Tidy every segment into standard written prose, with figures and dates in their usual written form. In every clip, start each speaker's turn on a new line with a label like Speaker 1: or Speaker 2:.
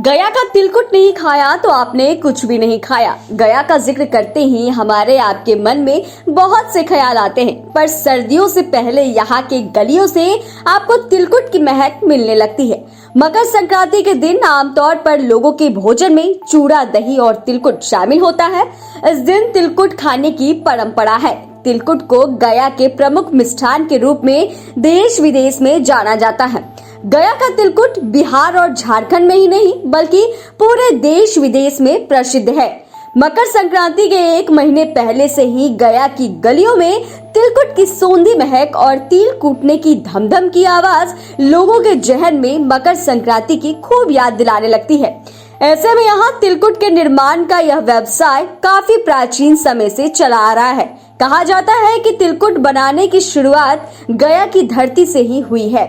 Speaker 1: गया का तिलकुट नहीं खाया तो आपने कुछ भी नहीं खाया। गया का जिक्र करते ही हमारे आपके मन में बहुत से ख्याल आते हैं, पर सर्दियों से पहले यहाँ के गलियों से आपको तिलकुट की महक मिलने लगती है। मकर संक्रांति के दिन आमतौर पर लोगों के भोजन में चूड़ा, दही और तिलकुट शामिल होता है। इस दिन तिलकुट खाने की परंपरा है। तिलकुट को गया के प्रमुख मिष्ठान के रूप में देश विदेश में जाना जाता है। गया का तिलकुट बिहार और झारखंड में ही नहीं बल्कि पूरे देश विदेश में प्रसिद्ध है। मकर संक्रांति के एक महीने पहले से ही गया की गलियों में तिलकुट की सोंधी महक और तिल कूटने की धमधम की आवाज लोगों के जहन में मकर संक्रांति की खूब याद दिलाने लगती है। ऐसे में यहाँ तिलकुट के निर्माण का यह व्यवसाय काफी प्राचीन समय से चला आ रहा है। कहा जाता है कि तिलकुट बनाने की शुरुआत गया की धरती से ही हुई है।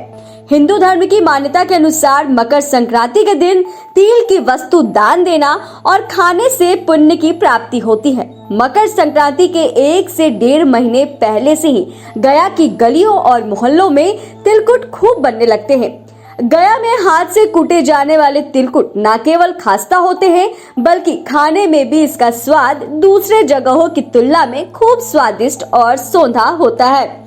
Speaker 1: हिंदू धर्म की मान्यता के अनुसार मकर संक्रांति के दिन तिल की वस्तु दान देना और खाने से पुण्य की प्राप्ति होती है। मकर संक्रांति के 1 से 1.5 महीने पहले से ही गया की गलियों और मोहल्लों में तिलकुट खूब बनने लगते हैं। गया में हाथ से कूटे जाने वाले तिलकुट न केवल खास्ता होते हैं बल्कि खाने में भी इसका स्वाद दूसरे जगहों की तुलना में खूब स्वादिष्ट और सौंधा होता है।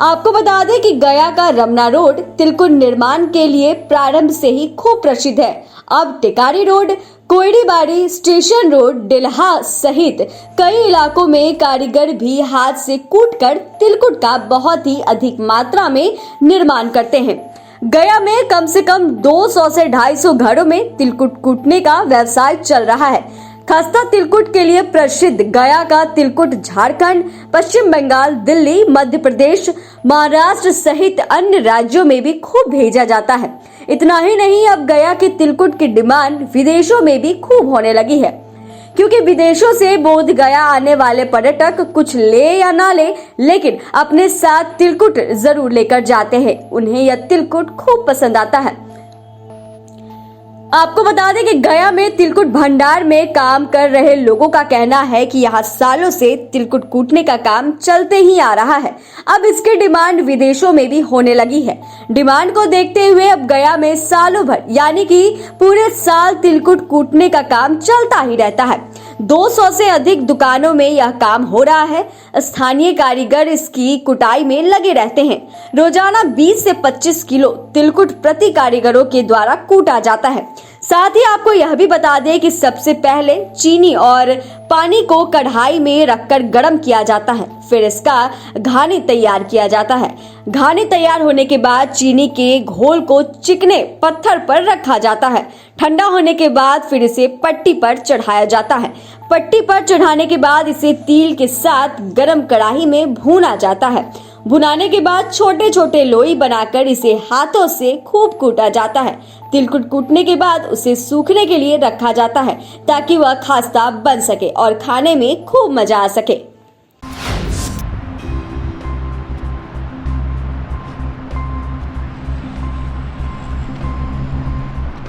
Speaker 1: आपको बता दें कि गया का रमना रोड तिलकुट निर्माण के लिए प्रारंभ से ही खूब प्रसिद्ध है। अब टिकारी रोड, कोयड़ीबाड़ी, स्टेशन रोड, डेल्हा सहित कई इलाकों में कारीगर भी हाथ से कूटकर तिलकुट का बहुत ही अधिक मात्रा में निर्माण करते हैं। गया में कम से कम 200 से 250 घरों में तिलकुट कूटने का व्यवसाय चल रहा है। खस्ता तिलकुट के लिए प्रसिद्ध गया का तिलकुट झारखंड, पश्चिम बंगाल, दिल्ली, मध्य प्रदेश, महाराष्ट्र सहित अन्य राज्यों में भी खूब भेजा जाता है। इतना ही नहीं, अब गया के तिलकुट की डिमांड विदेशों में भी खूब होने लगी है, क्योंकि विदेशों से बोध गया आने वाले पर्यटक कुछ ले या ना ले, लेकिन अपने साथ तिलकुट जरूर लेकर जाते हैं। उन्हें यह तिलकुट खूब पसंद आता है। आपको बता दें कि गया में तिलकुट भंडार में काम कर रहे लोगों का कहना है कि यहाँ सालों से तिलकुट कूटने का काम चलते ही आ रहा है। अब इसकी डिमांड विदेशों में भी होने लगी है। डिमांड को देखते हुए अब गया में सालों भर यानी कि पूरे साल तिलकुट कूटने का काम चलता ही रहता है। 200 से अधिक दुकानों में यह काम हो रहा है। स्थानीय कारीगर इसकी कुटाई में लगे रहते हैं। रोजाना 20 से 25 किलो तिलकुट प्रति कारीगरों के द्वारा कूटा जाता है। साथ ही आपको यह भी बता दें कि सबसे पहले चीनी और पानी को कढ़ाई में रखकर गर्म किया जाता है, फिर इसका घानी तैयार किया जाता है। घानी तैयार होने के बाद चीनी के घोल को चिकने पत्थर पर रखा जाता है। ठंडा होने के बाद फिर इसे पट्टी पर चढ़ाया जाता है। पट्टी पर चढ़ाने के बाद इसे तिल के साथ गर्म कढ़ाई में भूना जाता है। भुनाने के बाद छोटे छोटे लोई बनाकर इसे हाथों से खूब कूटा जाता है। तिलकुट कूटने के बाद उसे सूखने के लिए रखा जाता है ताकि वह खास्ता बन सके और खाने में खूब मजा आ सके।